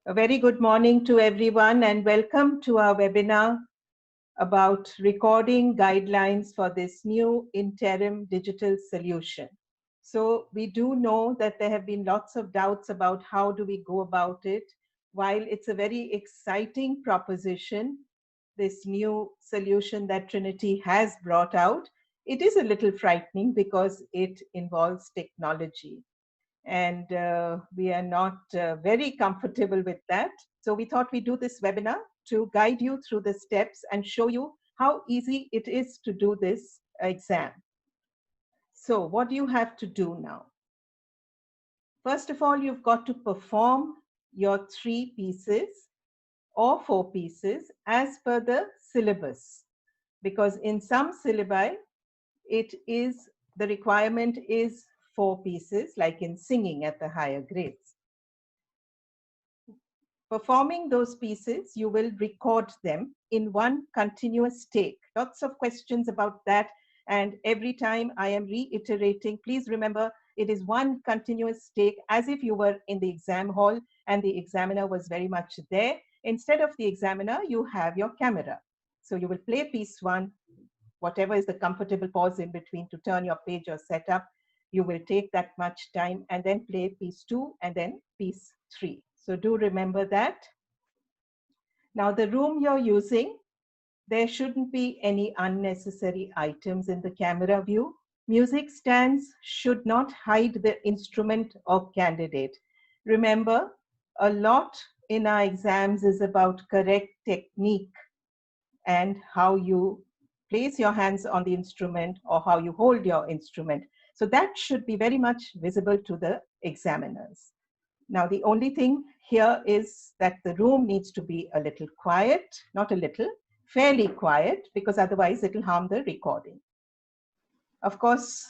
A very good morning to everyone and welcome to our webinar about recording guidelines for this new interim digital solution. So we do know that there have been lots of doubts about how do we go about it. While it's a very exciting proposition, this new solution that Trinity has brought out, it is a little frightening because it involves technology. And we are not very comfortable with that. So we thought we'd do this webinar to guide you through the steps and show you how easy it is to do this exam. So what do you have to do now? First of all, you've got to perform your 3 pieces or 4 pieces as per the syllabus, because in some syllabi, the requirement is 4 pieces, like in singing at the higher grades. Performing those pieces, you will record them in one continuous take. Lots of questions about that. And every time I am reiterating, please remember, it is one continuous take as if you were in the exam hall and the examiner was very much there. Instead of the examiner, you have your camera. So you will play piece 1, whatever is the comfortable pause in between to turn your page or set up. You will take that much time and then play piece 2 and then piece 3. So do remember that. Now the room you're using, there shouldn't be any unnecessary items in the camera view. Music stands should not hide the instrument or candidate. Remember, a lot in our exams is about correct technique and how you place your hands on the instrument or how you hold your instrument. So that should be very much visible to the examiners. Now, the only thing here is that the room needs to be a little quiet, not a little, fairly quiet, because otherwise it will harm the recording. Of course,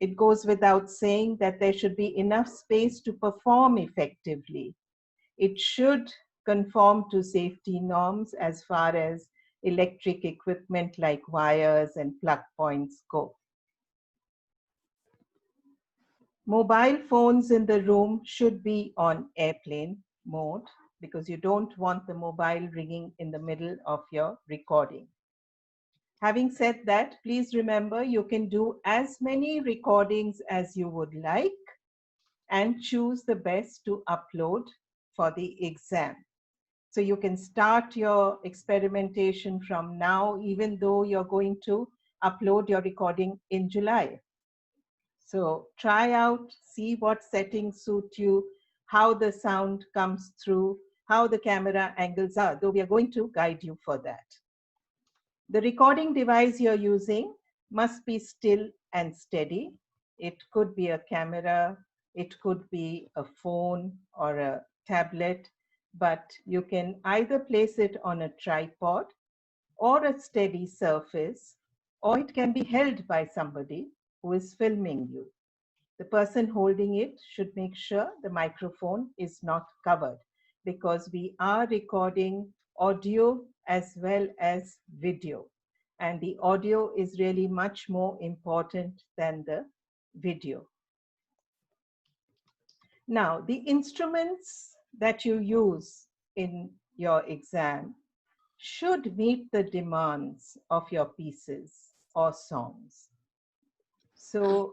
it goes without saying that there should be enough space to perform effectively. It should conform to safety norms as far as electric equipment like wires and plug points go. Mobile phones in the room should be on airplane mode because you don't want the mobile ringing in the middle of your recording. Having said that, please remember you can do as many recordings as you would like and choose the best to upload for the exam. So you can start your experimentation from now, even though you're going to upload your recording in July. So try out, see what settings suit you, how the sound comes through, how the camera angles are, though we are going to guide you for that. The recording device you're using must be still and steady. It could be a camera, it could be a phone or a tablet, but you can either place it on a tripod or a steady surface, or it can be held by somebody who is filming you. The person holding it should make sure the microphone is not covered because we are recording audio as well as video. And the audio is really much more important than the video. Now, the instruments that you use in your exam should meet the demands of your pieces or songs. So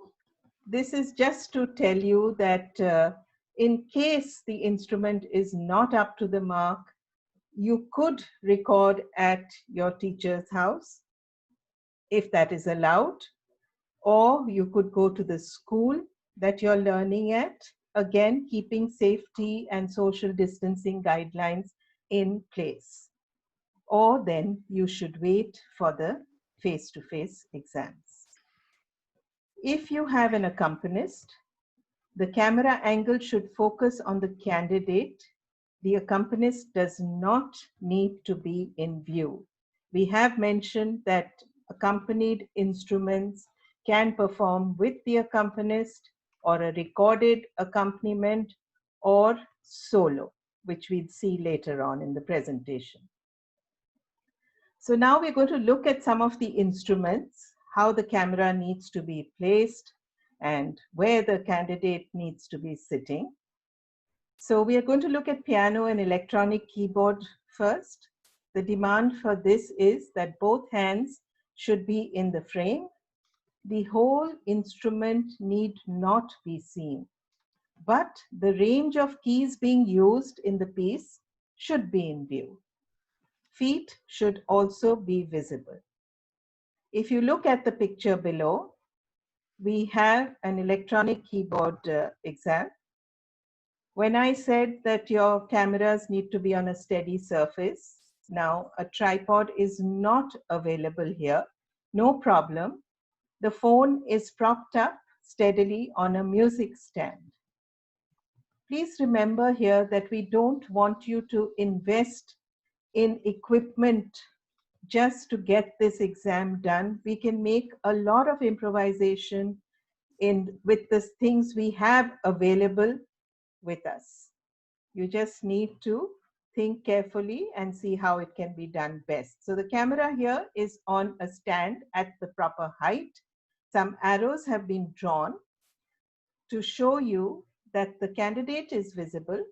this is just to tell you that in case the instrument is not up to the mark, you could record at your teacher's house if that is allowed, or you could go to the school that you're learning at, again, keeping safety and social distancing guidelines in place. Or then you should wait for the face-to-face exams. If you have an accompanist, the camera angle should focus on the candidate. The accompanist does not need to be in view. We have mentioned that accompanied instruments can perform with the accompanist or a recorded accompaniment or solo, which we'll see later on in the presentation. So now we're going to look at some of the instruments, how the camera needs to be placed, and where the candidate needs to be sitting. So we are going to look at piano and electronic keyboard first. The demand for this is that both hands should be in the frame. The whole instrument need not be seen, but the range of keys being used in the piece should be in view. Feet should also be visible. If you look at the picture below, we have an electronic keyboard exam. When I said that your cameras need to be on a steady surface, now a tripod is not available here. No problem. The phone is propped up steadily on a music stand. Please remember here that we don't want you to invest in equipment just to get this exam done. We can make a lot of improvisation with the things we have available with us. You just need to think carefully and see how it can be done best. So the camera here is on a stand at the proper height. Some arrows have been drawn to show you that the candidate is visible.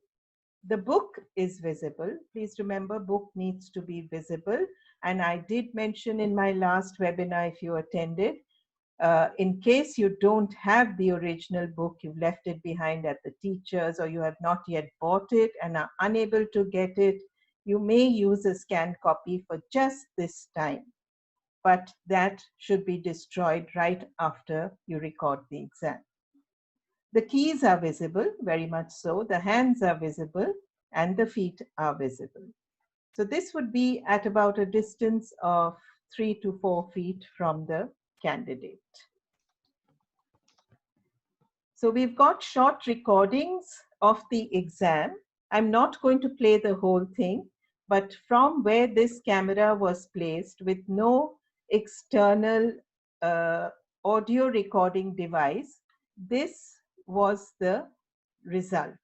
The book is visible. Please remember, book needs to be visible. And I did mention in my last webinar, if you attended, in case you don't have the original book, you've left it behind at the teacher's, or you have not yet bought it and are unable to get it, you may use a scanned copy for just this time. But that should be destroyed right after you record the exam. The keys are visible, very much so. The hands are visible and the feet are visible. So this would be at about a distance of 3 to 4 feet from the candidate. So we've got short recordings of the exam. I'm not going to play the whole thing, but from where this camera was placed with no external audio recording device, this was the result.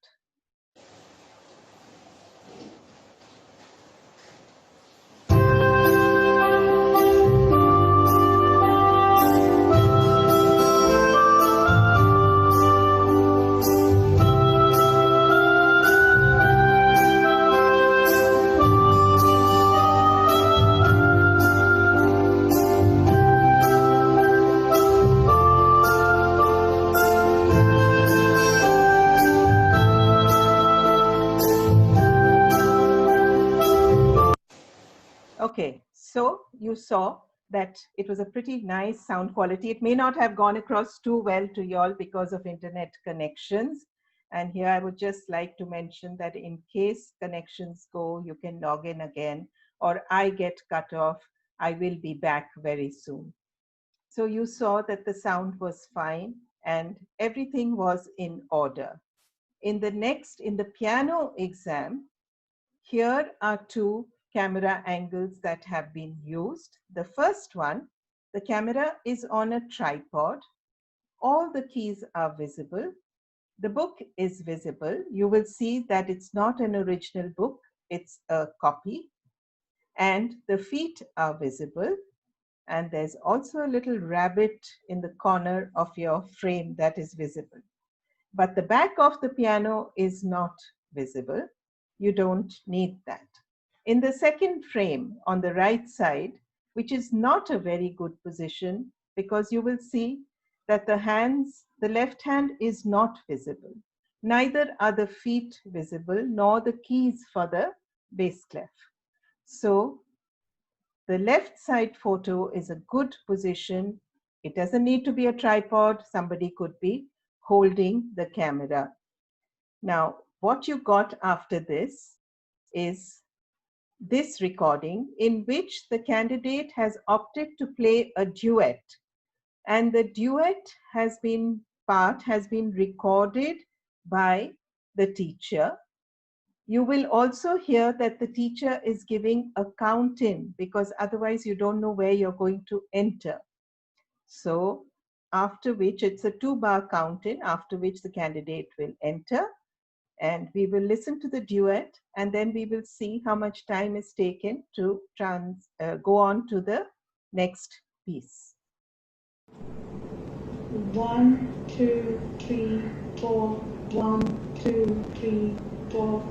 Okay, so you saw that it was a pretty nice sound quality. It may not have gone across too well to y'all because of internet connections. And here I would just like to mention that in case connections go, you can log in again, or I get cut off, I will be back very soon. So you saw that the sound was fine and everything was in order. In the piano exam, here are two camera angles that have been used. The first one, the camera is on a tripod. All the keys are visible. The book is visible. You will see that it's not an original book, it's a copy. And the feet are visible. And there's also a little rabbit in the corner of your frame that is visible. But the back of the piano is not visible. You don't need that. In the second frame on the right side, which is not a very good position because you will see that the left hand is not visible. Neither are the feet visible nor the keys for the bass clef. So the left side photo is a good position. It doesn't need to be a tripod. Somebody could be holding the camera. Now, what you got after this is this recording in which the candidate has opted to play a duet, and the duet has been recorded by the teacher. You will also hear that the teacher is giving a count in because otherwise you don't know where you're going to enter. So after which it's a 2-bar count in, after which the candidate will enter. And we will listen to the duet and then we will see how much time is taken to go on to the next piece. 1, 2, 3, 4, 1, 2, 3, 4.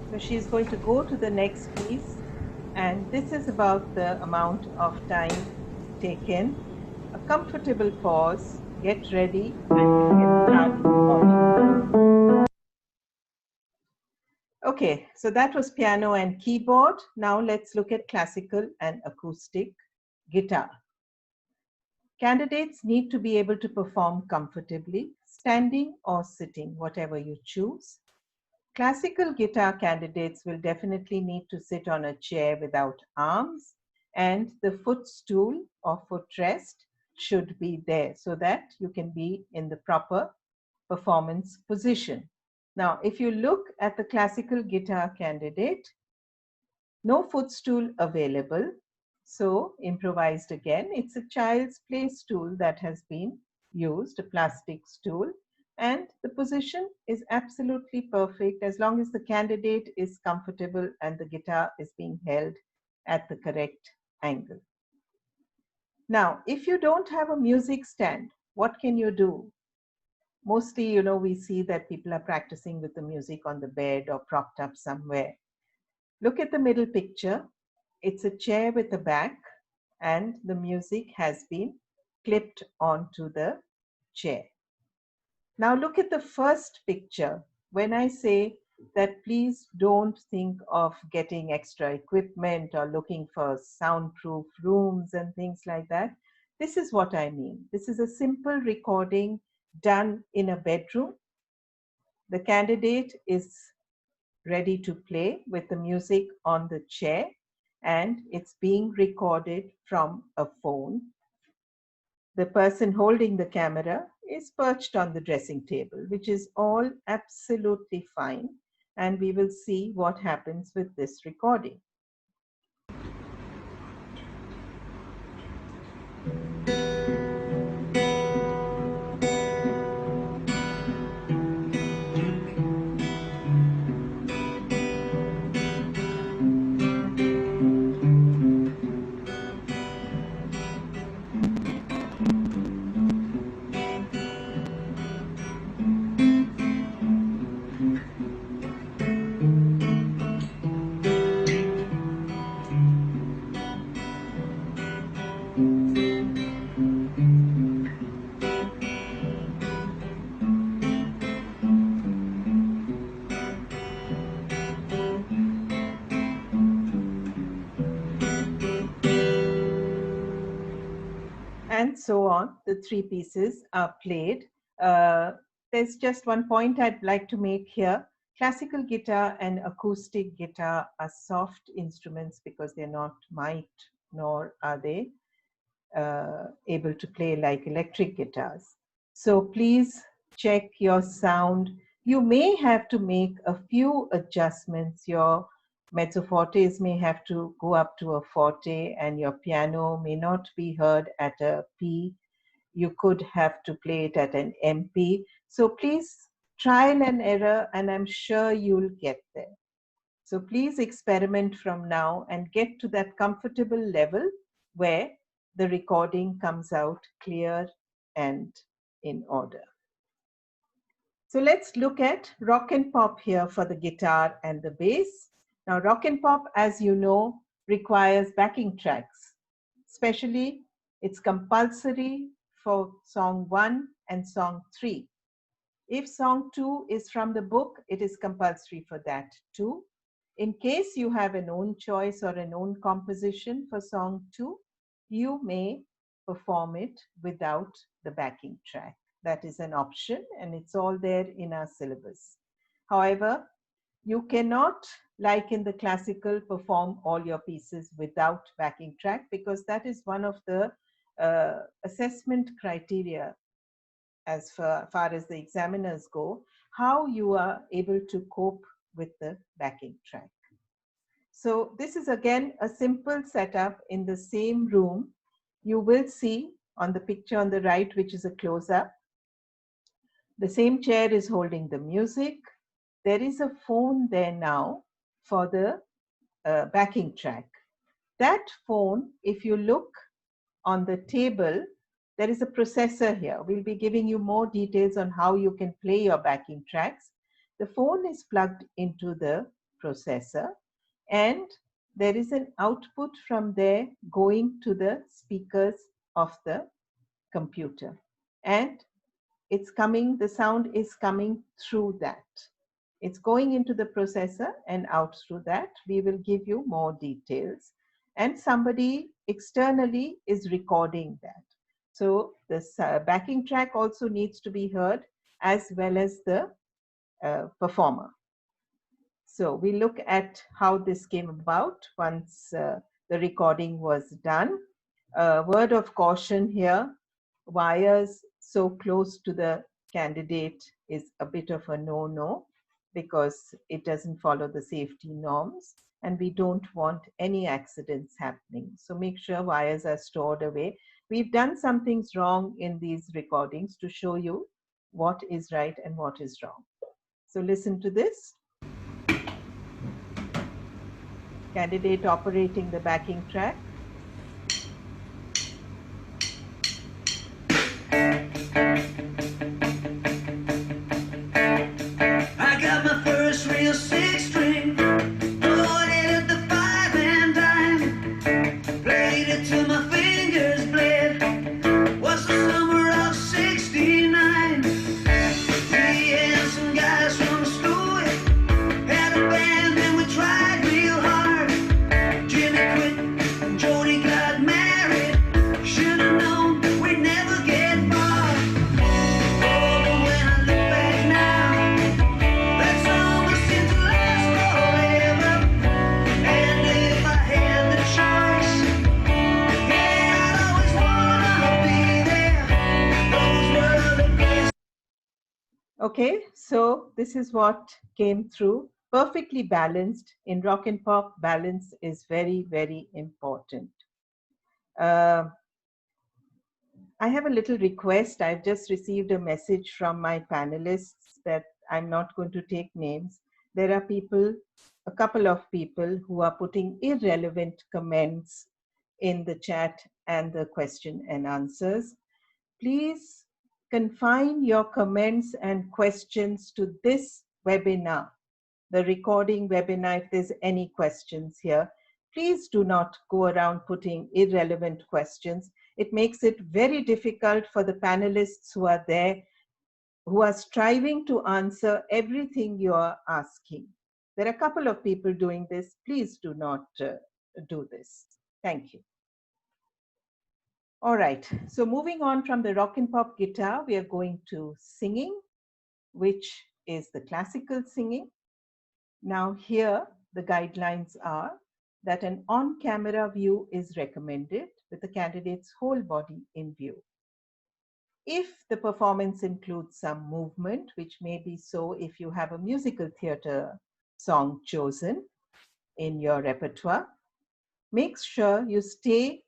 So she's going to go to the next piece, and this is about the amount of time taken. A comfortable pause, get ready, and we can start recording. Okay, so that was piano and keyboard. Now let's look at classical and acoustic guitar. Candidates need to be able to perform comfortably, standing or sitting, whatever you choose. Classical guitar candidates will definitely need to sit on a chair without arms, and the footstool or footrest should be there so that you can be in the proper performance position. Now, if you look at the classical guitar candidate, no footstool available, so improvised again. It's a child's play stool that has been used, a plastic stool, and the position is absolutely perfect as long as the candidate is comfortable and the guitar is being held at the correct angle. Now, if you don't have a music stand, what can you do? Mostly, we see that people are practicing with the music on the bed or propped up somewhere. Look at the middle picture. It's a chair with a back, and the music has been clipped onto the chair. Now look at the first picture. When I say that please don't think of getting extra equipment or looking for soundproof rooms and things like that, this is what I mean. This is a simple recording done in a bedroom. The candidate is ready to play with the music on the chair, and it's being recorded from a phone. The person holding the camera is perched on the dressing table, which is all absolutely fine. And we will see what happens with this recording. And so on. The three pieces are played. There's just one point I'd like to make here. Classical guitar and acoustic guitar are soft instruments because they're not mic'd, nor are they able to play like electric guitars. So please check your sound. You may have to make a few adjustments. Your mezzo fortes may have to go up to a forte, and your piano may not be heard at a P. You could have to play it at an MP. So please trial and error, and I'm sure you'll get there. So please experiment from now and get to that comfortable level where the recording comes out clear and in order. So let's look at rock and pop here for the guitar and the bass. Now, rock and pop, as you know, requires backing tracks. Especially, it's compulsory for song 1 and song 3. If song 2 is from the book, it is compulsory for that too. In case you have an own choice or an own composition for song 2, you may perform it without the backing track. That is an option, and it's all there in our syllabus. However, you cannot, like in the classical, perform all your pieces without backing track, because that is one of the assessment criteria as far as the examiners go, how you are able to cope with the backing track. So this is again a simple setup in the same room. You will see on the picture on the right, which is a close-up, the same chair is holding the music. There is a phone there now for the backing track. That phone, if you look on the table, there is a processor here. We'll be giving you more details on how you can play your backing tracks. The phone is plugged into the processor, and there is an output from there going to the speakers of the computer. And it's coming, the sound is coming through that. It's going into the processor and out through that. We will give you more details. And somebody externally is recording that. So this backing track also needs to be heard as well as the performer. So we look at how this came about once the recording was done. Word of caution here, wires so close to the candidate is a bit of a no-no, because it doesn't follow the safety norms, and we don't want any accidents happening. So make sure wires are stored away. We've done some things wrong in these recordings to show you what is right and what is wrong. So listen to this. Candidate operating the backing track. I got my first real six string, bought it at the 5 and dime, played it till my fingers bled, was the summer of '69. Me and some guys from school had a band and we tried real hard. Jimmy quit and Jody got married, should've known we'd never get far. Oh, but when I look back now, that summer seemed to last forever. And if I had the choice, yeah, I'd always wanna be there. Those were the best. Okay, so this is what came through. Perfectly balanced. In rock and pop, balance is very, very important. I have a little request. I've just received a message from my panelists that I'm not going to take names. There are people, a couple of people who are putting irrelevant comments in the chat and the question and answers. Please confine your comments and questions to this webinar, the recording webinar. If there's any questions here, please do not go around putting irrelevant questions. It makes it very difficult for the panelists who are there, who are striving to answer everything you are asking. There are a couple of people doing this. Please do not do this. Thank you. All right, so moving on from the rock and pop guitar, we are going to singing, which is the classical singing. Now here, the guidelines are that an on-camera view is recommended with the candidate's whole body in view. If the performance includes some movement, which may be so if you have a musical theater song chosen in your repertoire, make sure you stay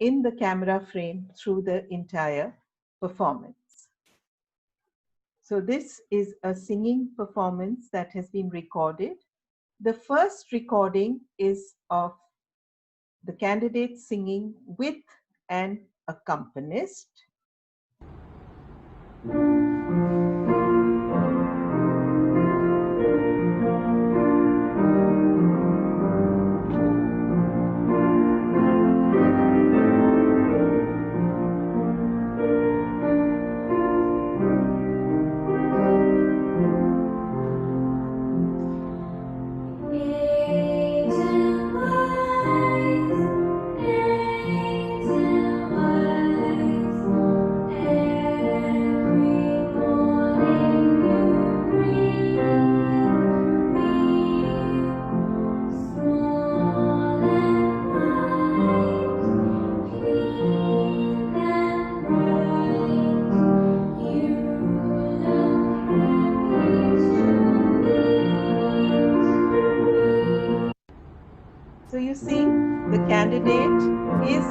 in the camera frame through the entire performance. So this is a singing performance that has been recorded. The first recording is of the candidate singing with an accompanist. candidate is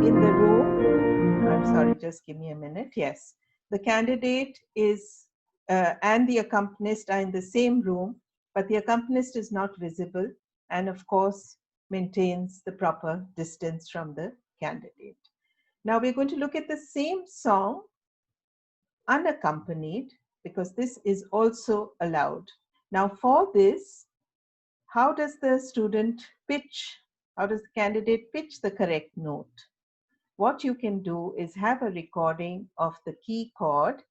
in the room. I'm sorry, just give me a minute. Yes, the candidate is and the accompanist are in the same room, but the accompanist is not visible and of course maintains the proper distance from the candidate. Now we're going to look at the same song unaccompanied, because this is also allowed. Now for this, how does the student pitch? How does the candidate pitch the correct note? What you can do is have a recording of the key chord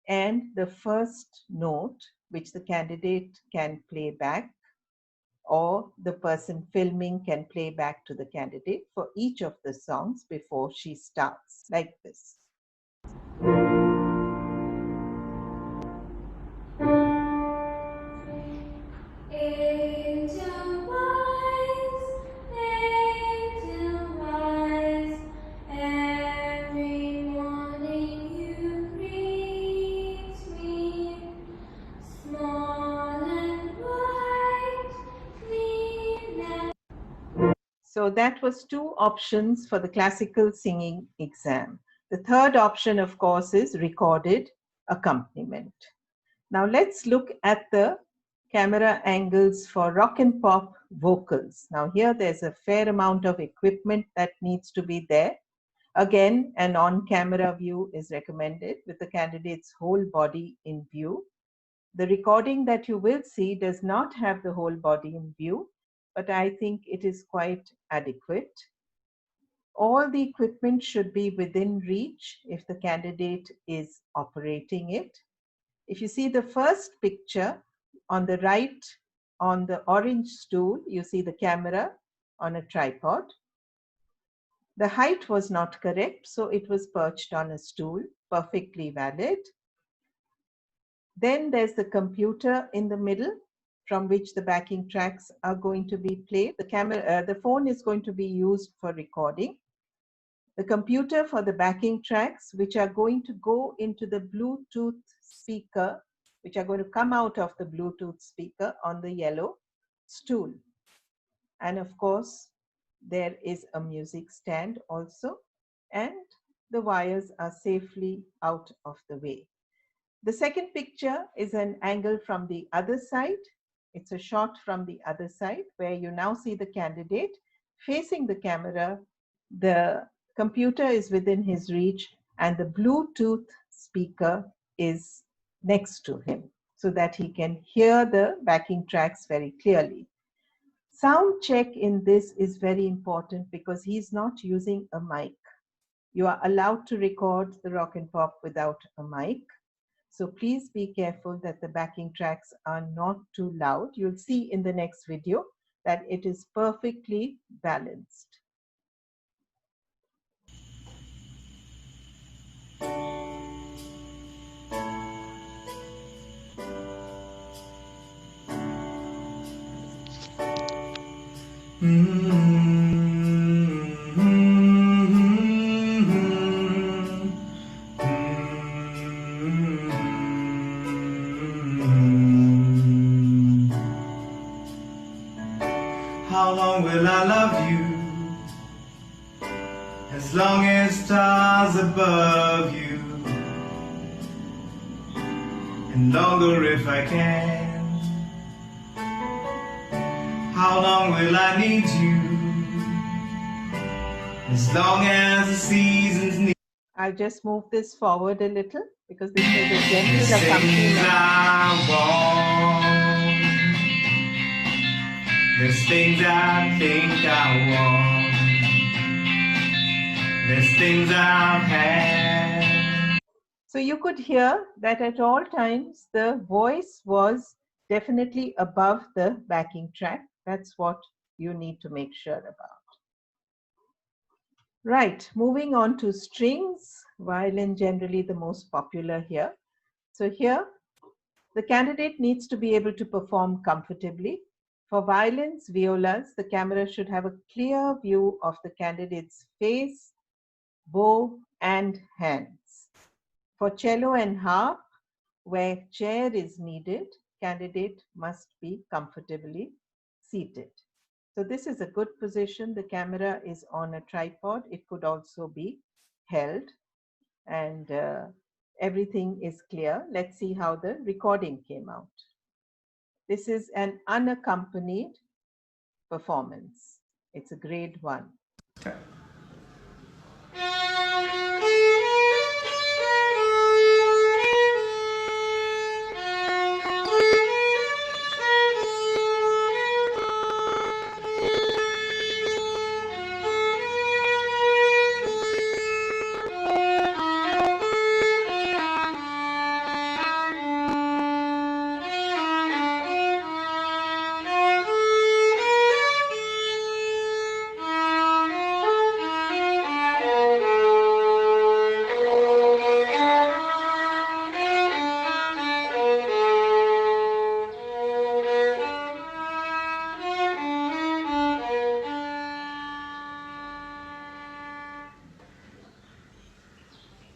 and the first note, which the candidate can play back, or the person filming can play back to the candidate for each of the songs before she starts, like this. So that was 2 options for the classical singing exam. The third option, of course, is recorded accompaniment. Now let's look at the camera angles for rock and pop vocals. Now here there's a fair amount of equipment that needs to be there. Again, an on-camera view is recommended with the candidate's whole body in view. The recording that you will see does not have the whole body in view, but I think it is quite adequate. All the equipment should be within reach if the candidate is operating it. If you see the first picture on the right, on the orange stool, you see the camera on a tripod. The height was not correct, so it was perched on a stool, perfectly valid. Then there's the computer in the middle, from which the backing tracks are going to be played. The phone is going to be used for recording. The computer for the backing tracks, which are going to go into the Bluetooth speaker, which are going to come out of the Bluetooth speaker on the yellow stool. And of course, there is a music stand also, and the wires are safely out of the way. The second picture is an angle from the other side. It's a shot from the other side where you now see the candidate facing the camera. The computer is within his reach and the Bluetooth speaker is next to him so that he can hear the backing tracks very clearly. Sound check in this is very important because he's not using a mic. You are allowed to record the rock and pop without a mic. So please be careful that the backing tracks are not too loud. You'll see in the next video that it is perfectly balanced. How long will I love you? As long as stars above you, and longer if I can. How long will I need you? As long as the seasons need. I'll just move this forward a little because this is a Things gentle accompaniment. I want. There's things I think I want. There's things I've had. So you could hear that at all times the voice was definitely above the backing track. That's what you need to make sure about. Right, moving on to strings, violin generally the most popular here. So here, the candidate needs to be able to perform comfortably. For violins, violas, the camera should have a clear view of the candidate's face, bow, and hands. For cello and harp, where chair is needed, candidate must be comfortably seated. So this is a good position. The camera is on a tripod. It could also be held, and everything is clear. Let's see how the recording came out. This is an unaccompanied performance. It's a grade 1.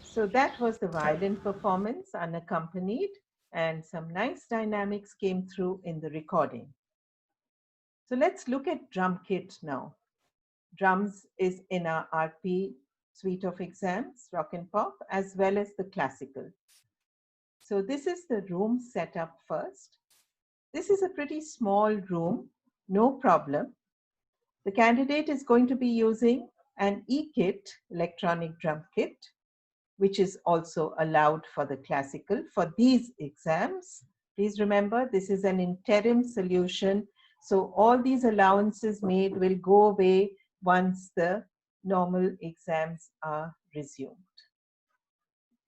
So that was the violin performance, unaccompanied, and some nice dynamics came through in the recording. So let's look at drum kit now. Drums is in our RP suite of exams, rock and pop, as well as the classical. So this is the room setup first. This is a pretty small room, no problem. The candidate is going to be using an e-kit, electronic drum kit, which is also allowed for the classical for these exams. Please remember, this is an interim solution. So all these allowances made will go away once the normal exams are resumed.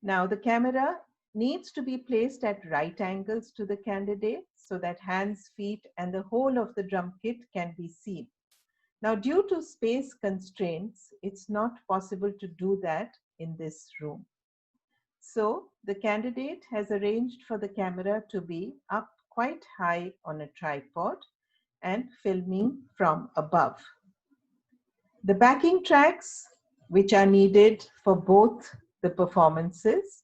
Now the camera needs to be placed at right angles to the candidate so that hands, feet, and the whole of the drum kit can be seen. Now, due to space constraints, it's not possible to do that in this room. So the candidate has arranged for the camera to be up quite high on a tripod and filming from above. The backing tracks, which are needed for both the performances.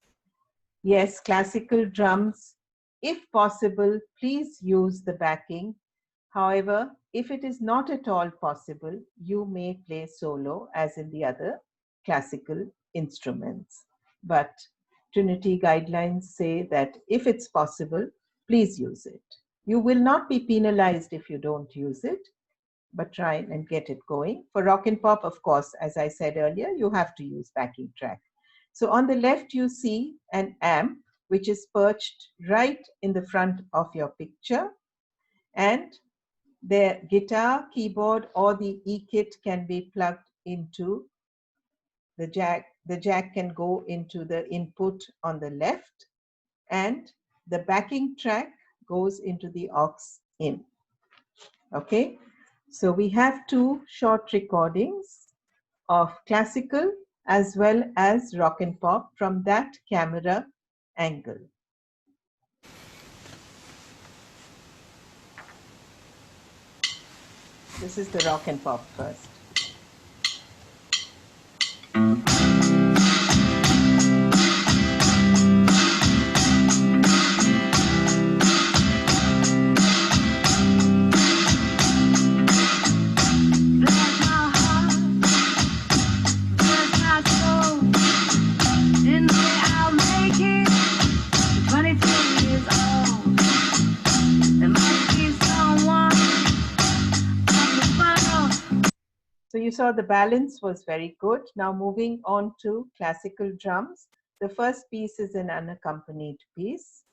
Yes, classical drums, if possible, please use the backing. However, if it is not at all possible, you may play solo as in the other classical instruments. But Trinity guidelines say that if it's possible, please use it. You will not be penalized if you don't use it, but try and get it going. For rock and pop, of course, as I said earlier, you have to use backing track. So on the left, you see an amp, which is perched right in the front of your picture. And the guitar, keyboard, or the e-kit can be plugged into the jack. The jack can go into the input on the left, and the backing track goes into the aux in. Okay, so we have two short recordings of classical as well as rock and pop from that camera angle. This is the rock and pop first. So you saw the balance was very good. Now moving on to classical drums. The first piece is an unaccompanied piece.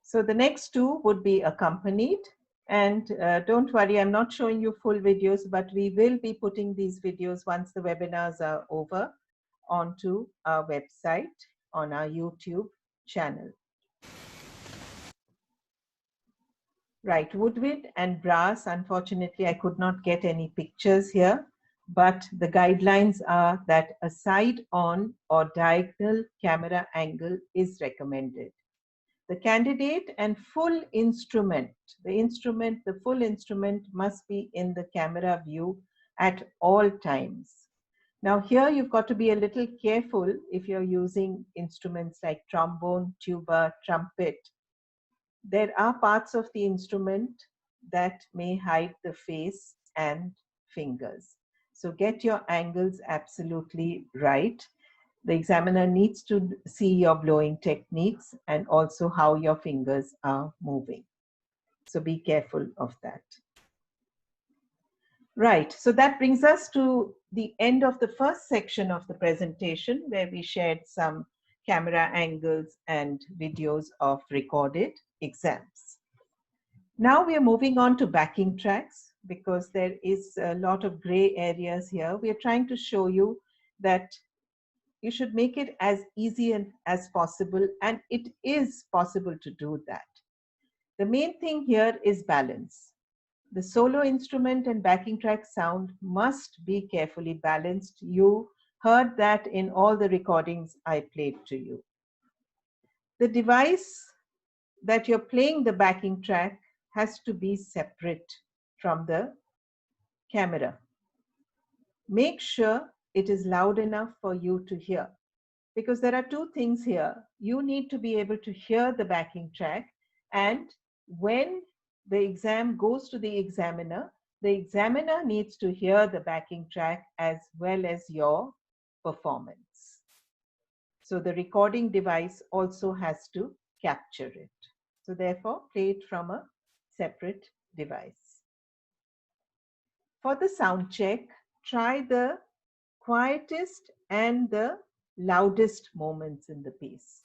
So the next two would be accompanied. And don't worry, I'm not showing you full videos, but we will be putting these videos once the webinars are over onto our website. on our YouTube channel. Right, woodwind and brass, unfortunately, I could not get any pictures here, but the guidelines are that a side-on or diagonal camera angle is recommended. The candidate and full instrument, the full instrument must be in the camera view at all times. Now here you've got to be a little careful if you're using instruments like trombone, tuba, trumpet. There are parts of the instrument that may hide the face and fingers. So get your angles absolutely right. The examiner needs to see your blowing techniques and also how your fingers are moving. So be careful of that. Right, so that brings us to the end of the first section of the presentation, where we shared some camera angles and videos of recorded exams. Now we are moving on to backing tracks, because there is a lot of gray areas here. We are trying to show you that you should make it as easy as possible, and it is possible to do that. The main thing here is balance. The solo instrument and backing track sound must be carefully balanced. You heard that in all the recordings I played to you. The device that you're playing the backing track has to be separate from the camera. Make sure it is loud enough for you to hear, because there are two things here. You need to be able to hear the backing track, and when the exam goes to the examiner needs to hear the backing track as well as your performance. So the recording device also has to capture it. So therefore, play it from a separate device. For the sound check, try the quietest and the loudest moments in the piece.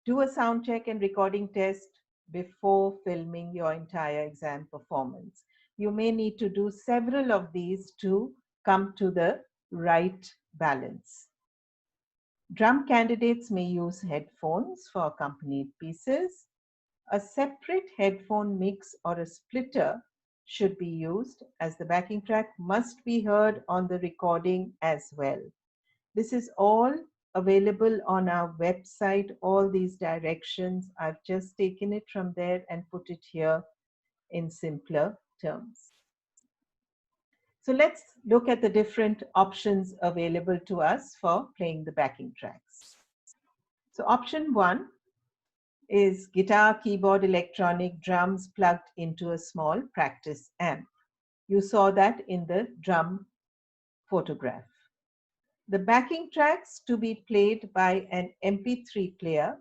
Do a sound check and recording test before filming your entire exam performance. You may need to do several of these to come to the right balance. Drum candidates may use headphones for accompanied pieces. A separate headphone mix or a splitter should be used, as the backing track must be heard on the recording as well. This is all available on our website, all these directions. I've just taken it from there and put it here in simpler terms. So let's look at the different options available to us for playing the backing tracks. So option 1 is guitar, keyboard, electronic, drums plugged into a small practice amp. You saw that in the drum photograph. The backing tracks to be played by an MP3 player,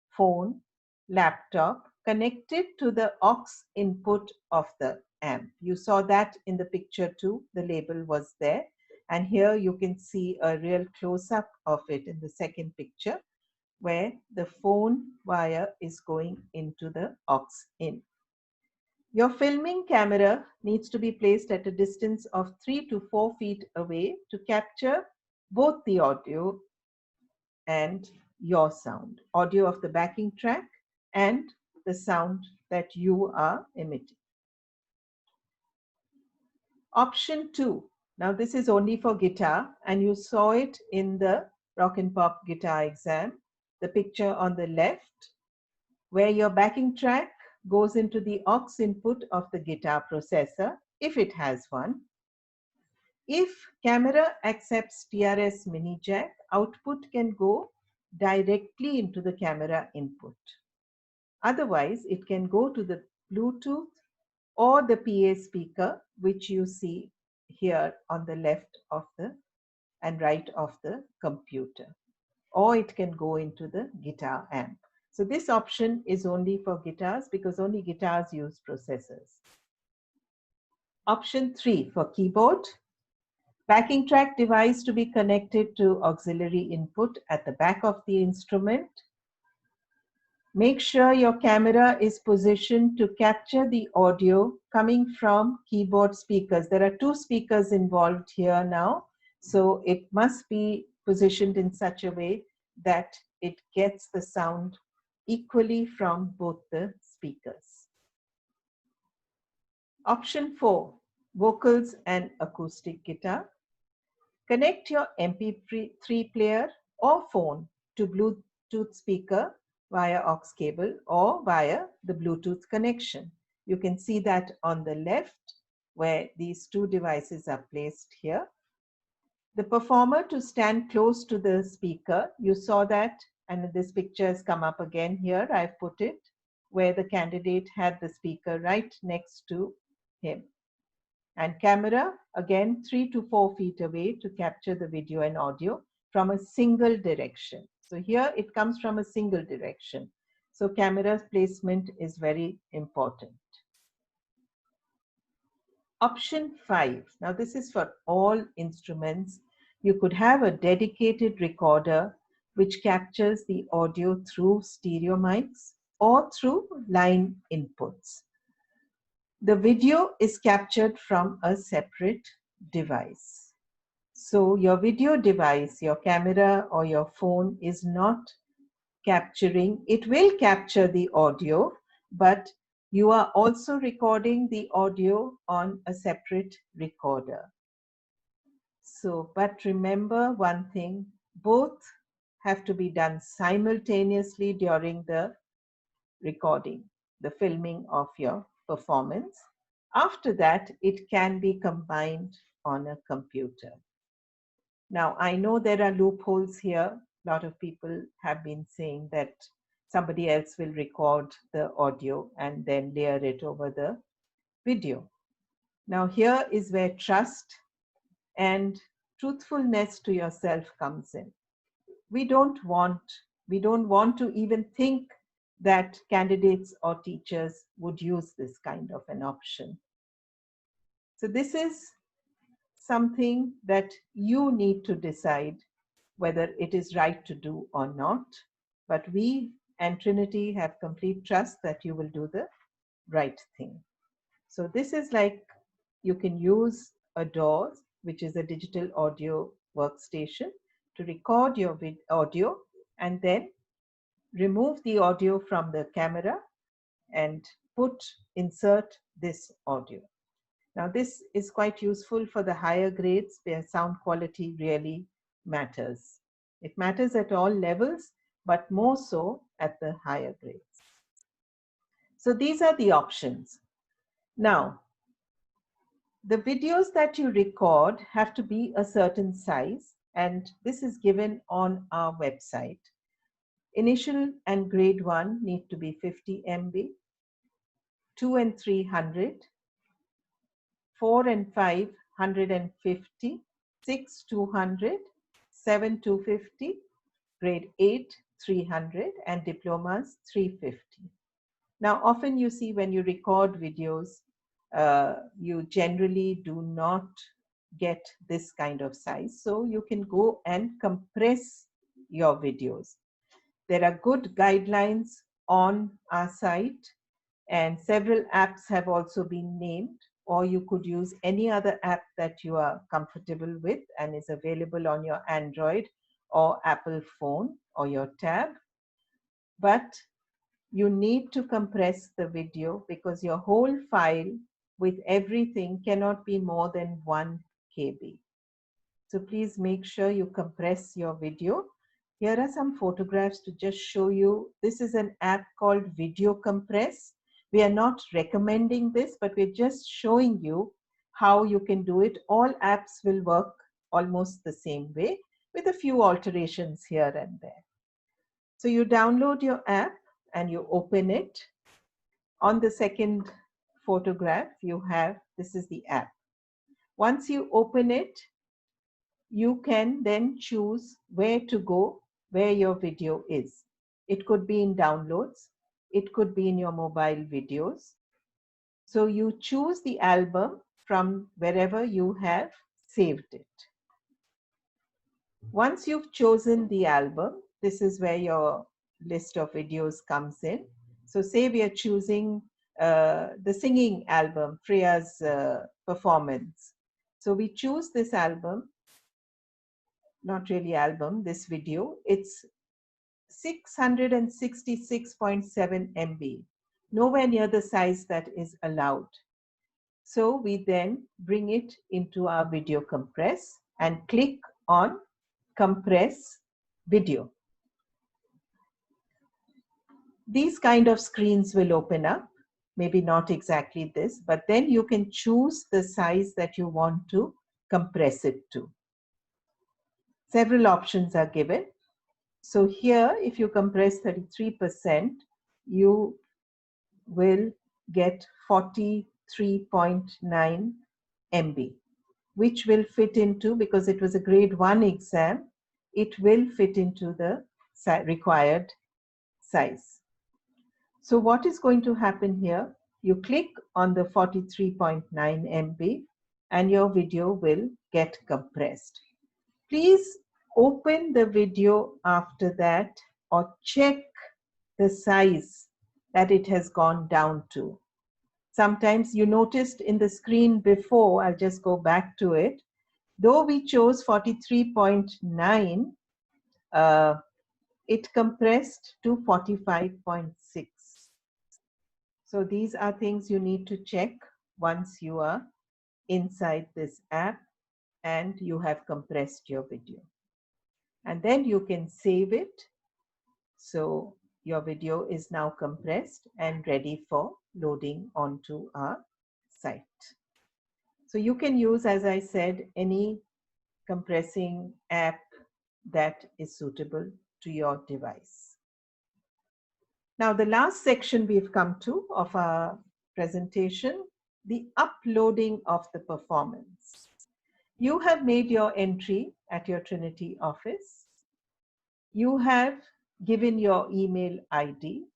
phone, laptop connected to the aux input of the amp. You saw that in the picture too. The label was there. And here you can see a real close-up of it in the second picture, where the phone wire is going into the aux in. Your filming camera needs to be placed at a distance of 3 to 4 feet away to capture both the audio and your sound, audio of the backing track and the sound that you are emitting. Option 2. Now this is only for guitar, and you saw it in the rock and pop guitar exam. The picture on the left, where your backing track goes into the aux input of the guitar processor, if it has one. If camera accepts TRS mini jack, output can go directly into the camera input. Otherwise, it can go to the Bluetooth or the PA speaker, which you see here on the left of the and right of the computer. Or it can go into the guitar amp. So this option is only for guitars, because only guitars use processors. Option 3 for keyboard. Backing track device to be connected to auxiliary input at the back of the instrument. Make sure your camera is positioned to capture the audio coming from keyboard speakers. There are 2 speakers involved here now, so it must be positioned in such a way that it gets the sound equally from both the speakers. Option 4, vocals and acoustic guitar. Connect your MP3 player or phone to Bluetooth speaker via aux cable or via the Bluetooth connection. You can see that on the left where these two devices are placed here. The performer to stand close to the speaker, you saw that, and this picture has come up again here, I've put it, where the candidate had the speaker right next to him. And camera, again, 3 to 4 feet away to capture the video and audio from a single direction. So here it comes from a single direction. So camera placement is very important. Option 5. Now this is for all instruments. You could have a dedicated recorder which captures the audio through stereo mics or through line inputs. The video is captured from a separate device. So your video device, your camera or your phone is not capturing, it will capture the audio, but you are also recording the audio on a separate recorder. So, but remember one thing, both have to be done simultaneously during the recording, the filming of your performance. After that, it can be combined on a computer. Now, I know there are loopholes here. A lot of people have been saying that somebody else will record the audio and then layer it over the video. Now, here is where trust and truthfulness to yourself comes in. We don't want to even think that candidates or teachers would use this kind of an option. So this is something that you need to decide whether it is right to do or not. But we and Trinity have complete trust that you will do the right thing. So this is like, you can use a DAW, which is a digital audio workstation, to record your audio and then remove the audio from the camera and insert this audio. Now this is quite useful for the higher grades where sound quality really matters. It matters at all levels, but more so at the higher grades. So these are the options. Now, the videos that you record have to be a certain size, and this is given on our website. Initial and grade 1 need to be 50 MB, 2 and 300, 4 and 5, 150, 6, 200, 7, 250, grade 8, 300, and diplomas, 350. Now, often you see when you record videos, you generally do not get this kind of size. So you can go and compress your videos. There are good guidelines on our site, and several apps have also been named, or you could use any other app that you are comfortable with and is available on your Android or Apple phone or your tab. But you need to compress the video because your whole file with everything cannot be more than 1 KB. So please make sure you compress your video. Here are some photographs to just show you. This is an app called Video Compress. We are not recommending this, but we're just showing you how you can do it. All apps will work almost the same way with a few alterations here and there. So you download your app and you open it. On the second photograph, you have, this is the app. Once you open it, you can then choose where to go, where your video is. It could be in downloads. It could be in your mobile videos. So you choose the album from wherever you have saved it. Once you've chosen the album, this is where your list of videos comes in. So say we are choosing the singing album, Freya's performance. So we choose this album, not really album, this video. It's 666.7 MB, nowhere near the size that is allowed. So we then bring it into our video compress and click on compress video. These kind of screens will open up, maybe not exactly this, but then you can choose the size that you want to compress it to. Several options are given. So here, if you compress 33%, you will get 43.9 MB, which will fit into, because it was a grade 1 exam, it will fit into the required size. So what is going to happen here? You click on the 43.9 MB and your video will get compressed. Please open the video after that or check the size that it has gone down to. Sometimes you noticed in the screen before, I'll just go back to it, though we chose 43.9, it compressed to 45.6. So these are things you need to check once you are inside this app and you have compressed your video. And then you can save it. So your video is now compressed and ready for loading onto our site. So you can use, as I said, any compressing app that is suitable to your device. Now, the last section we've come to of our presentation, the uploading of the performance. You have made your entry at your Trinity office. You have given your email ID.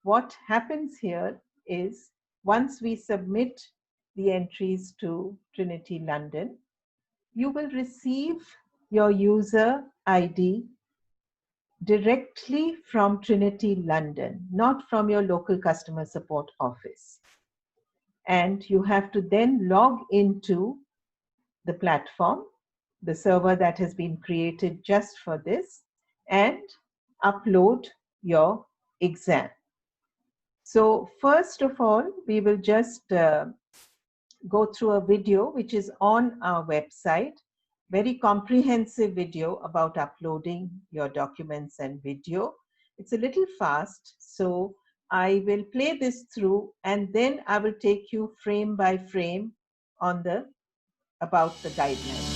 What happens here is once we submit the entries to Trinity London, you will receive your user ID directly from Trinity London, not from your local customer support office. And you have to then log into the platform, the server that has been created just for this, and upload your exam. So first of all, we will just go through a video which is on our website, very comprehensive video about uploading your documents and video. It's a little fast, so I will play this through and then I will take you frame by frame on about the guidelines.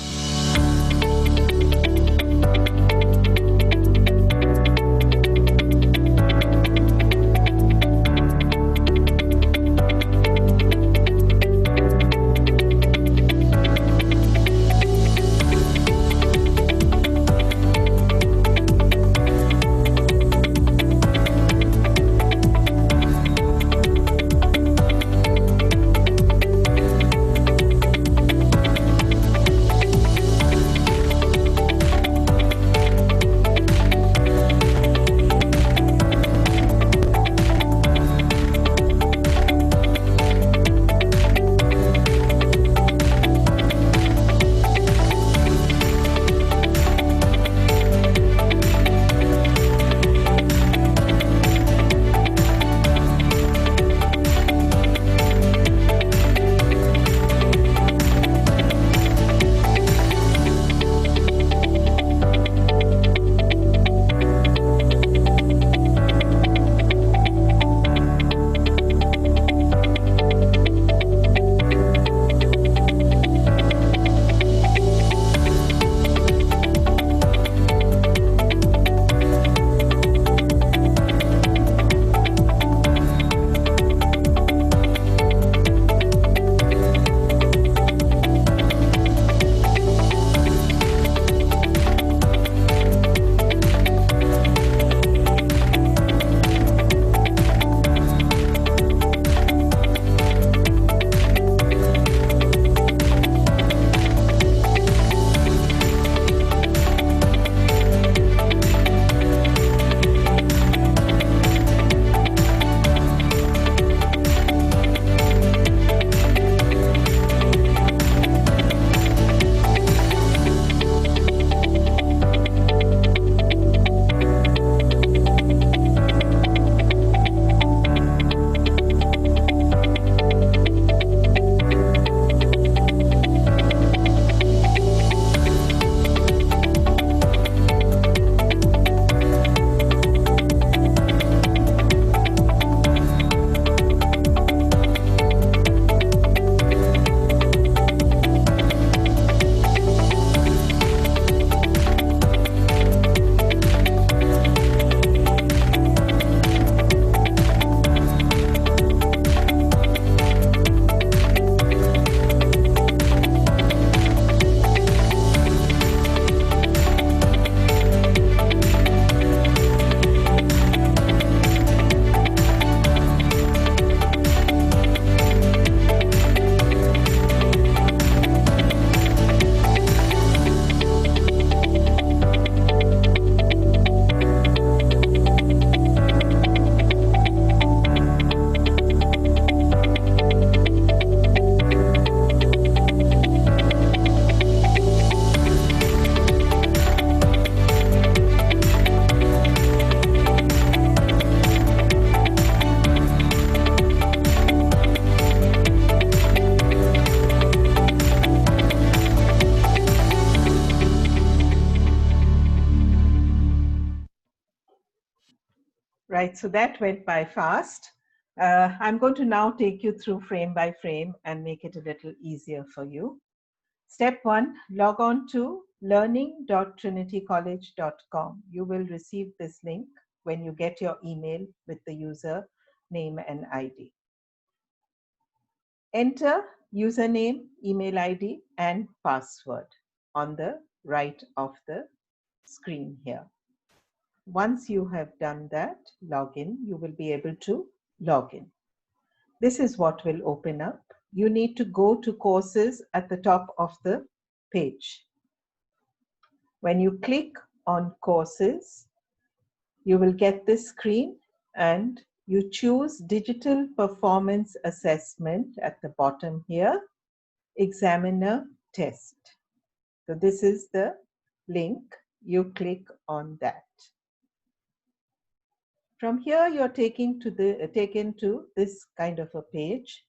Right, so that went by fast. I'm going to now take you through frame by frame and make it a little easier for you. Step 1, log on to learning.trinitycollege.com. You will receive this link when you get your email with the user name and ID. Enter username, email ID, and password on the right of the screen here. Once you have done that, log in, you will be able to log in. This is what will open up. You need to go to courses at the top of the page. When you click on courses, you will get this screen and you choose digital performance assessment at the bottom here, examiner test. So this is the link. You click on that. From here, you're taken to this kind of a page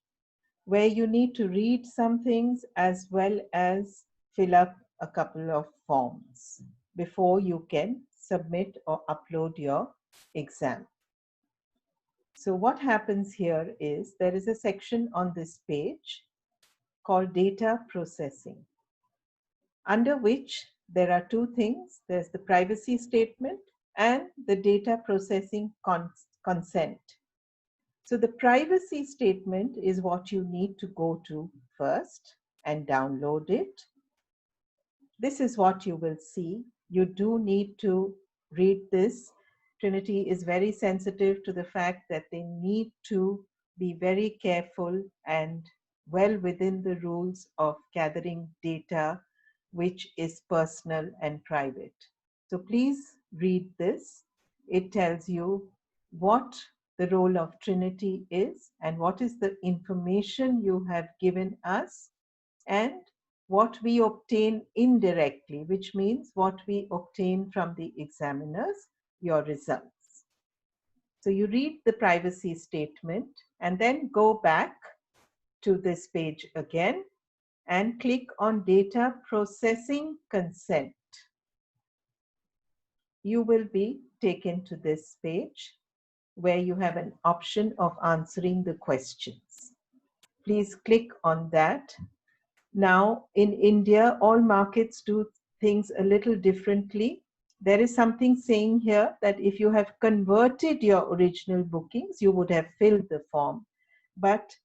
where you need to read some things as well as fill up a couple of forms before you can submit or upload your exam. So what happens here is there is a section on this page called data processing, under which there are two things. There's the privacy statement and the data processing consent. So the privacy statement is what you need to go to first and download it. This is what you will see. You do need to read this. Trinity is very sensitive to the fact that they need to be very careful and well within the rules of gathering data which is personal and private. So please read this. It tells you what the role of Trinity is and what is the information you have given us and what we obtain indirectly, which means what we obtain from the examiners, your results. So you read the privacy statement and then go back to this page again and click on data processing consent. You will be taken to this page where you have an option of answering the questions. Please click on that. Now, in India, all markets do things a little differently. There is something saying here that if you have converted your original bookings, you would have filled the form. But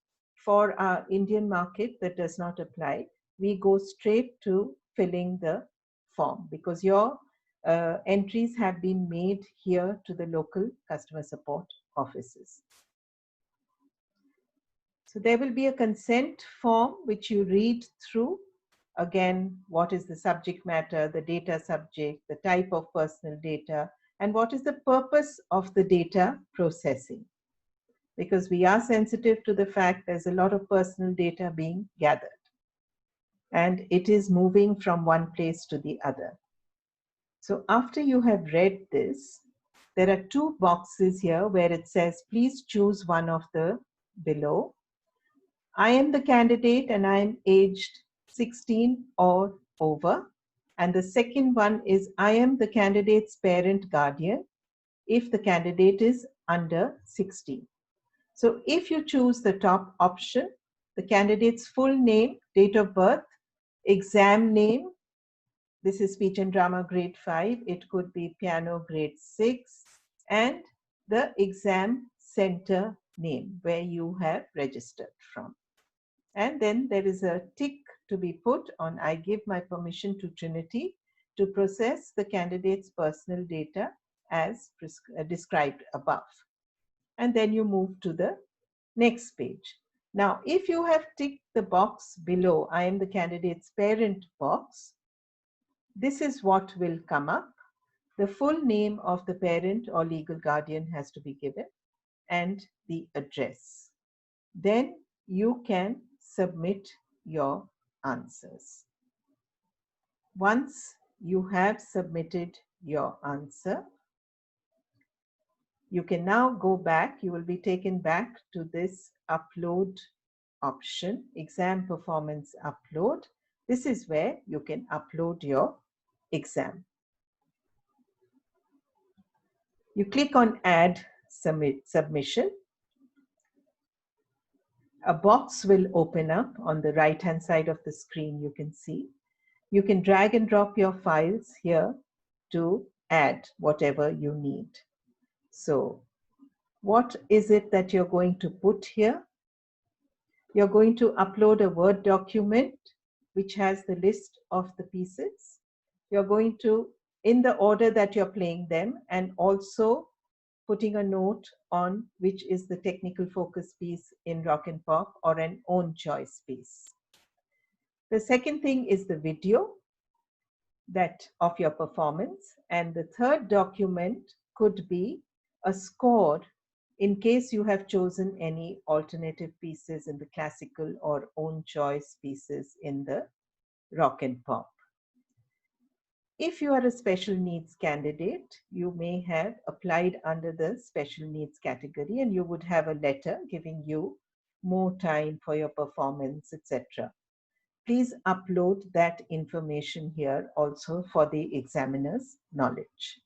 for our Indian market, that does not apply. We go straight to filling the form because your entries have been made here to the local customer support offices. So there will be a consent form which you read through. Again, what is the subject matter, the data subject, the type of personal data, and what is the purpose of the data processing. Because we are sensitive to the fact there's a lot of personal data being gathered and it is moving from one place to the other. So after you have read this, there are two boxes here where it says, please choose one of the below. I am the candidate and I am aged 16 or over. And the second one is, I am the candidate's parent guardian if the candidate is under 16. So if you choose the top option, the candidate's full name, date of birth, exam name, this is speech and drama grade 5, it could be piano grade 6, and the exam center name where you have registered from. And then there is a tick to be put on I give my permission to Trinity to process the candidate's personal data as described above. And then you move to the next page. Now, if you have ticked the box below, I am the candidate's parent box, this is what will come up. The full name of the parent or legal guardian has to be given and the address. Then you can submit your answers. Once you have submitted your answer, you can now go back. You will be taken back to this upload option, exam performance upload. This is where you can upload your exam. You click on add submission, a box will open up on the right hand side of the screen. You can see. You can drag and drop your files here to add whatever you need. So what is it that you're going to put here? You're going to upload a Word document which has the list of the pieces. You're going to, in the order that you're playing them, and also putting a note on which is the technical focus piece in rock and pop or an own choice piece. The second thing is the video that of your performance, and the third document could be a score in case you have chosen any alternative pieces in the classical or own choice pieces in the rock and pop. If you are a special needs candidate, you may have applied under the special needs category and you would have a letter giving you more time for your performance, etc. Please upload that information here also for the examiner's knowledge.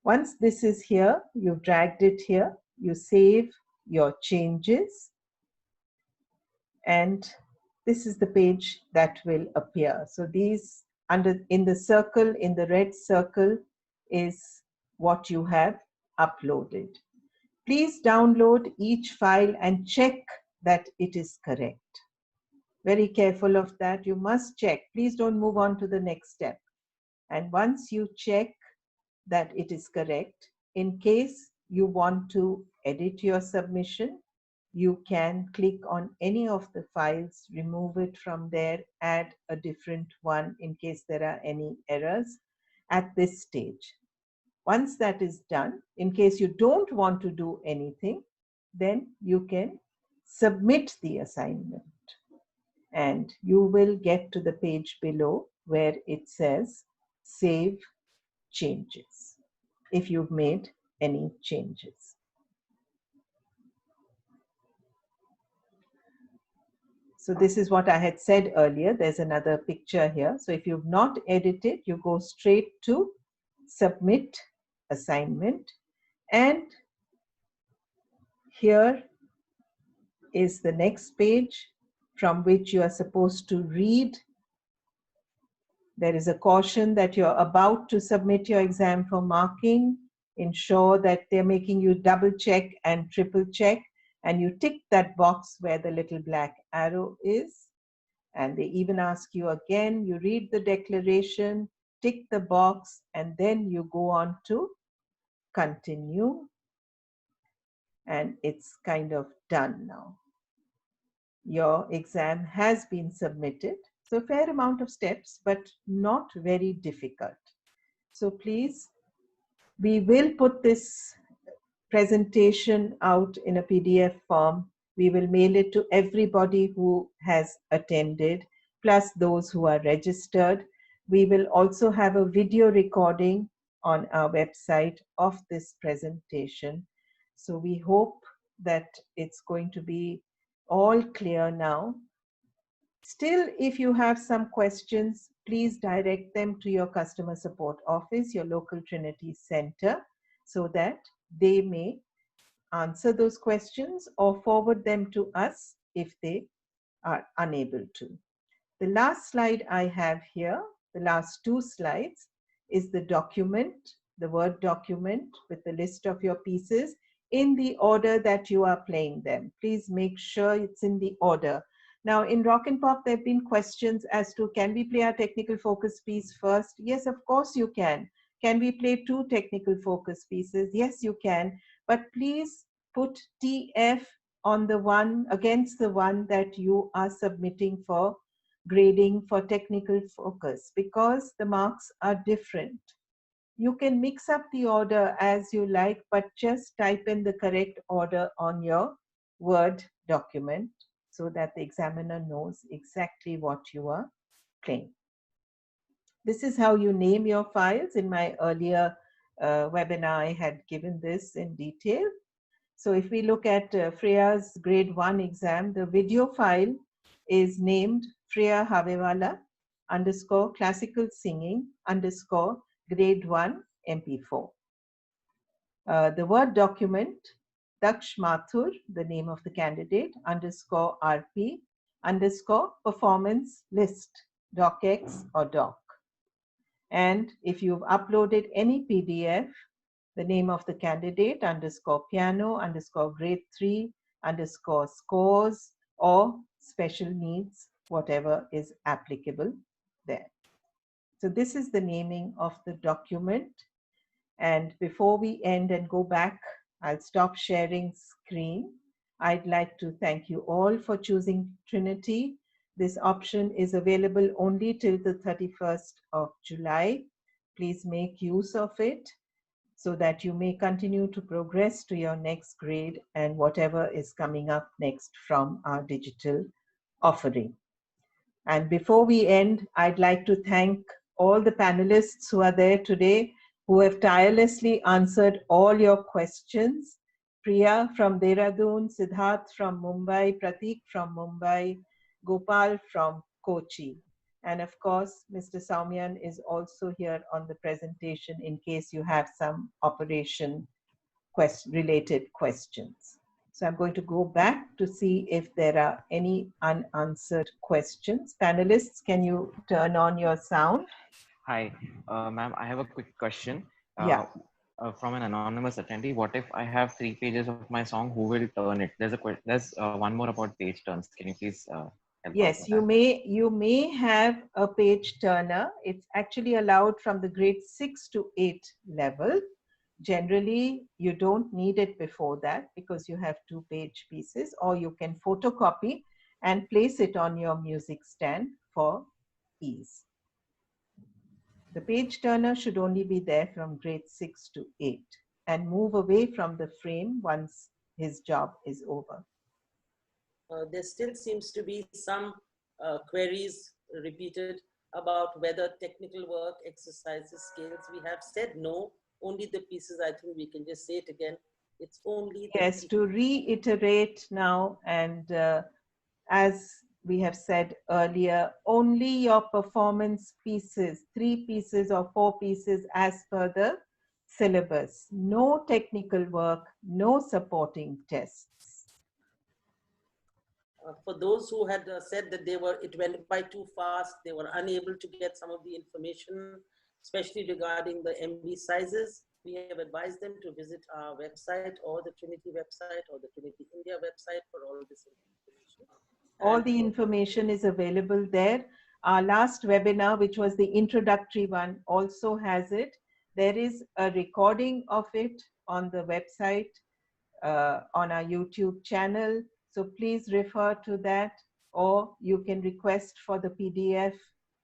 Once this is here, you've dragged it here, you save your changes, and this is the page that will appear. So these in the circle, in the red circle, is what you have uploaded. Please download each file and check that it is correct. Very careful of that. You must check. Please don't move on to the next step. And once you check that it is correct, in case you want to edit your submission, you can click on any of the files, remove it from there, add a different one in case there are any errors at this stage. Once that is done, in case you don't want to do anything, then you can submit the assignment. And you will get to the page below where it says save changes if you've made any changes. So this is what I had said earlier. There's another picture here. So if you've not edited, you go straight to submit assignment. And here is the next page from which you are supposed to read. There is a caution that you're about to submit your exam for marking. Ensure that they're making you double check and triple check, and you tick that box where the little black arrow is. And they even ask you again, you read the declaration, tick the box, and then you go on to continue. And it's kind of done now. Your exam has been submitted. So a fair amount of steps, but not very difficult. So please, we will put this presentation out in a PDF form. We will mail it to everybody who has attended, plus those who are registered. We will also have a video recording on our website of this presentation. So we hope that it's going to be all clear now. Still, if you have some questions, please direct them to your customer support office, your local Trinity Center, so that they may answer those questions or forward them to us if they are unable to. The last slide I have here, the last two slides, is the document, the Word document with the list of your pieces in the order that you are playing them. Please make sure it's in the order. Now, in Rock and Pop, there have been questions as to, can we play our technical focus piece first? Yes, of course you can. Can we play two technical focus pieces? Yes, you can. But please put TF on the one against the one that you are submitting for grading for technical focus, because the marks are different. You can mix up the order as you like, but just type in the correct order on your Word document so that the examiner knows exactly what you are playing. This is how you name your files. In my earlier webinar, I had given this in detail. So if we look at Freya's grade 1 exam, the video file is named Freya Havewala _ classical singing _ grade 1 MP4. The Word document, Daksh Mathur, the name of the candidate, underscore RP, underscore performance list, docx or doc. And if you've uploaded any PDF, the name of the candidate, underscore piano, underscore grade 3, underscore scores, or special needs, whatever is applicable there. So this is the naming of the document. And before we end and go back, I'll stop sharing screen. I'd like to thank you all for choosing Trinity. This option is available only till the 31st of July. Please make use of it so that you may continue to progress to your next grade and whatever is coming up next from our digital offering. And before we end, I'd like to thank all the panelists who are there today, who have tirelessly answered all your questions. Priya from Dehradun, Siddharth from Mumbai, Pratik from Mumbai, Gopal from Kochi. And of course, Mr. Saumyan is also here on the presentation in case you have some operation related questions. So I'm going to go back to see if there are any unanswered questions. Panelists, can you turn on your sound? Hi, ma'am, I have a quick question. Yeah. From an anonymous attendee, what if I have 3 pages of my song? Who will turn it? There's one more about page turns. Can you please help out Yes, with you may have a page turner. It's actually allowed from the grade 6 to 8 level. Generally, you don't need it before that because you have 2-page pieces, or you can photocopy and place it on your music stand for ease. The page turner should only be there from grade 6 to 8 and move away from the frame once his job is over. There still seems to be some queries repeated about whether technical work, exercises, scales. We have said no, only the pieces. I think we can just say it again. It's only the Yes, to reiterate now, and as we have said earlier, only your performance pieces, 3 pieces or 4 pieces as per the syllabus. No technical work, no supporting tests. For those who had said that it went by too fast, they were unable to get some of the information, especially regarding the MB sizes. We have advised them to visit our website or the Trinity website or the Trinity India website for all this information. All the information is available there. Our last webinar, which was the introductory one, also has it. There is a recording of it on the website, on our YouTube channel. So please refer to that, or you can request for the PDF.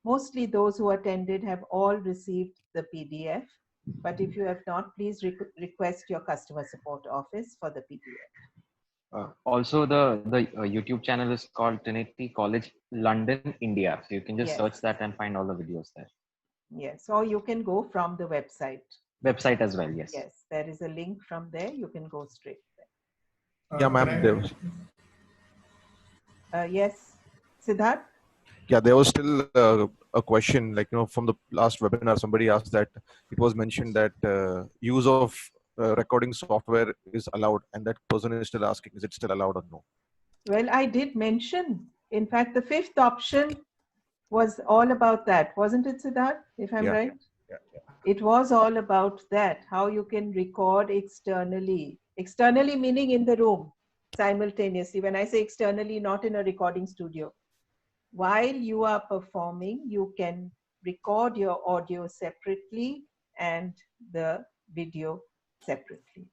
Mostly those who attended have all received the PDF. But if you have not, please request your customer support office for the PDF. Also, the YouTube channel is called Trinity College London, India. So you can just search that and find all the videos there. Yes, or you can go from the website. Website as well, yes. Yes, there is a link from there. You can go straight there. Yeah, ma'am. Yes, Siddharth? Yeah, there was still a question, like, from the last webinar, somebody asked that it was mentioned that use of recording software is allowed, and that person is still asking, is it still allowed or no? Well, I did mention, in fact, the 5th option was all about that, wasn't it, Siddharth, if I'm right? Yeah. It was all about that, how you can record externally. Externally meaning in the room, simultaneously. When I say externally, not in a recording studio. While you are performing, you can record your audio separately and the video separately,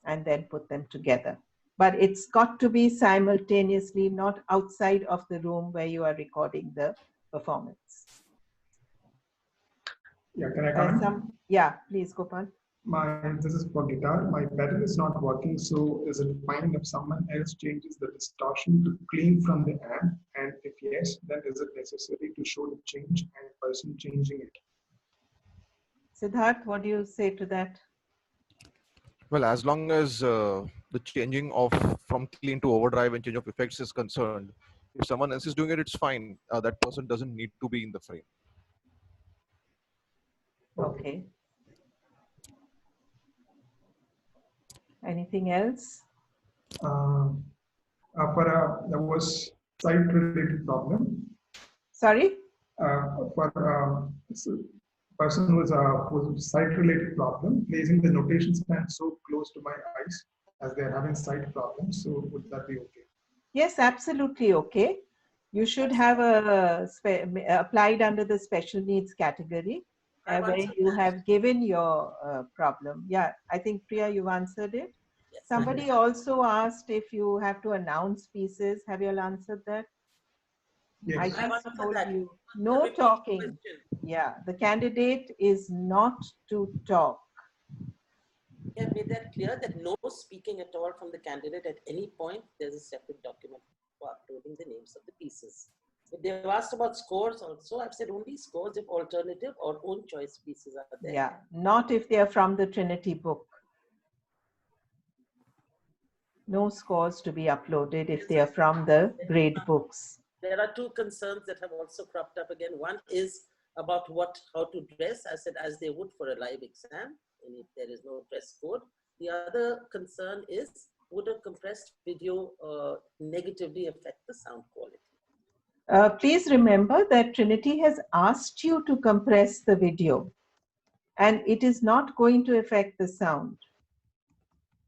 and then put them together. But it's got to be simultaneously, not outside of the room where you are recording the performance. Yeah, can I comment? Yeah, please, Gopal. This is for guitar. My pedal is not working, so is it fine if someone else changes the distortion to clean from the amp? And if yes, then is it necessary to show the change and person changing it? Siddharth, what do you say to that? Well, as long as the changing of from clean to overdrive and change of effects is concerned, if someone else is doing it, it's fine. That person doesn't need to be in the frame. Okay. Anything else? Um, there was site-related problem. Sorry? For person who's site-related problem, placing the notation stand so close to my eyes as they're having sight problems. So would that be okay? Yes, absolutely okay. You should have a applied under the special needs category I've where answered you that. have given your problem. Yeah, I think Priya, you've answered it. Yes, Somebody also asked if you have to announce pieces. Have you all answered that? I Yes. I've just answered told that. you, The no repeat talking. question. Yeah, the candidate is not to talk. We have made that clear that no speaking at all from the candidate at any point. There's a separate document for uploading the names of the pieces. If they've asked about scores also, I've said only scores if alternative or own choice pieces are there. Yeah, not if they are from the Trinity book. No scores to be uploaded if they are from the grade books. There are two concerns that have also cropped up again. One is about how to dress. I said as they would for a live exam, and if there is no dress code. The other concern is, would a compressed video negatively affect the sound quality? Please remember that Trinity has asked you to compress the video, and it is not going to affect the sound.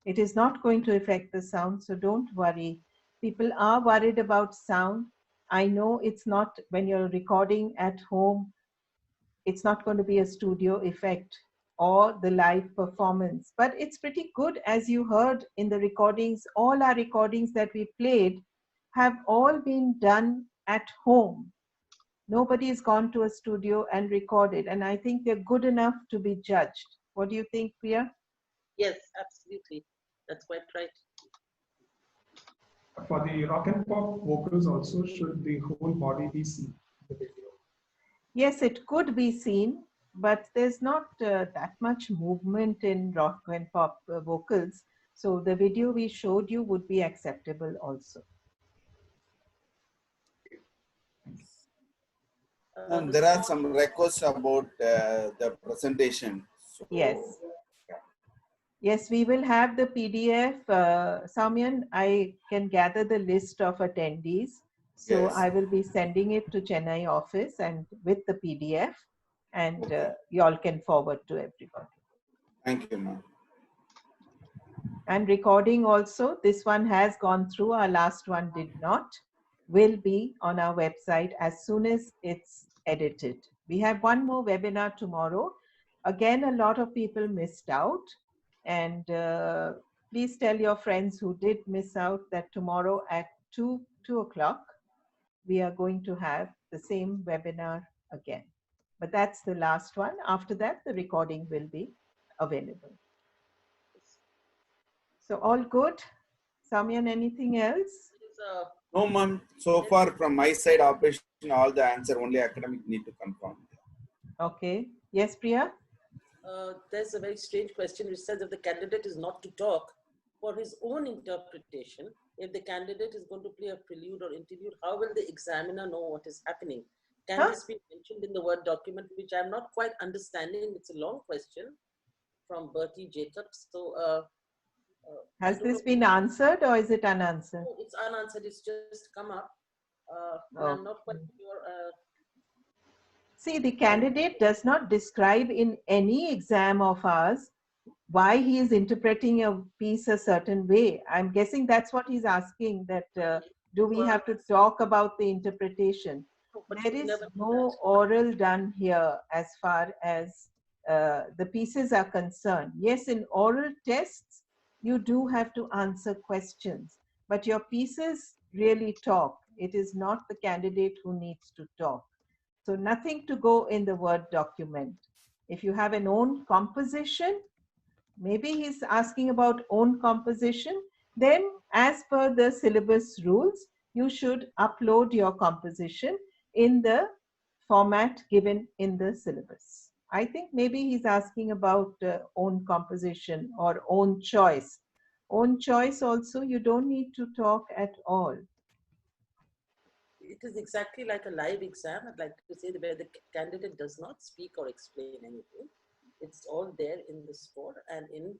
It is not going to affect the sound, so don't worry. People are worried about sound. I know it's not, when you're recording at home, it's not going to be a studio effect or the live performance, but it's pretty good. As you heard in the recordings, all our recordings that we played have all been done at home. Nobody's gone to a studio and recorded, and I think they're good enough to be judged. What do you think, Priya? Yes, absolutely. That's quite right. For the rock and pop vocals also, should the whole body be seen in the video? Yes, it could be seen, but there's not that much movement in rock and pop vocals. So the video we showed you would be acceptable also. And there are some requests about the presentation. So, Yes. Yes, we will have the PDF. Samyan, I can gather the list of attendees. So yes. I will be sending it to Chennai office and with the PDF, and Okay. you all can forward to everybody. Thank you, ma'am. And recording also, this one has gone through, our last one did not, will be on our website as soon as it's edited. We have one more webinar tomorrow. Again, a lot of people missed out, and please tell your friends who did miss out that tomorrow at 2 o'clock, we are going to have the same webinar again. But that's the last one. After that, the recording will be available. So all good? Samyan, anything else? No, ma'am. So far, from my side, operation, all the answer, only academic need to confirm. Okay. Yes, Priya? There's a very strange question which says if the candidate is not to talk for his own interpretation, if the candidate is going to play a prelude or interlude, how will the examiner know what is happening? Can this be mentioned in the Word document, which I'm not quite understanding? It's a long question from Bertie Jacobs. So, Has this been answered or is it unanswered? no, it's unanswered. It's just come up. And Oh. I'm not quite sure. See, the candidate does not describe in any exam of ours why he is interpreting a piece a certain way. I'm guessing that's what he's asking, that do we have to talk about the interpretation? But There you is never do no oral done here as far as the pieces are concerned. Yes, in oral tests, you do have to answer questions, but your pieces really talk. It is not the candidate who needs to talk. So nothing to go in the Word document. If you have an own composition, maybe he's asking about own composition, then as per the syllabus rules, you should upload your composition in the format given in the syllabus. I think maybe he's asking about own composition or own choice. Own choice also, you don't need to talk at all. It is exactly like a live exam. I'd like to say where the candidate does not speak or explain anything. It's all there in the score and in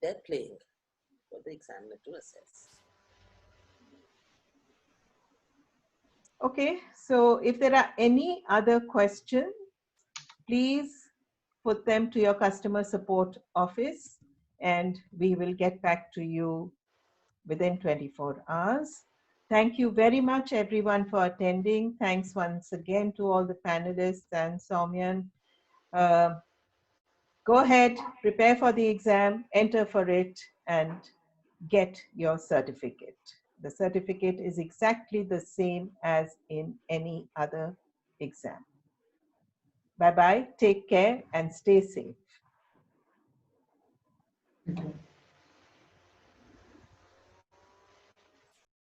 their playing. for the examiner to assess. Okay, so if there are any other questions, please put them to your customer support office and we will get back to you within 24 hours. Thank you very much, everyone, for attending. Thanks once again to all the panelists and Soumyan. Go ahead, prepare for the exam, enter for it, and get your certificate. The certificate is exactly the same as in any other exam. Bye-bye, take care, and stay safe. Thank you.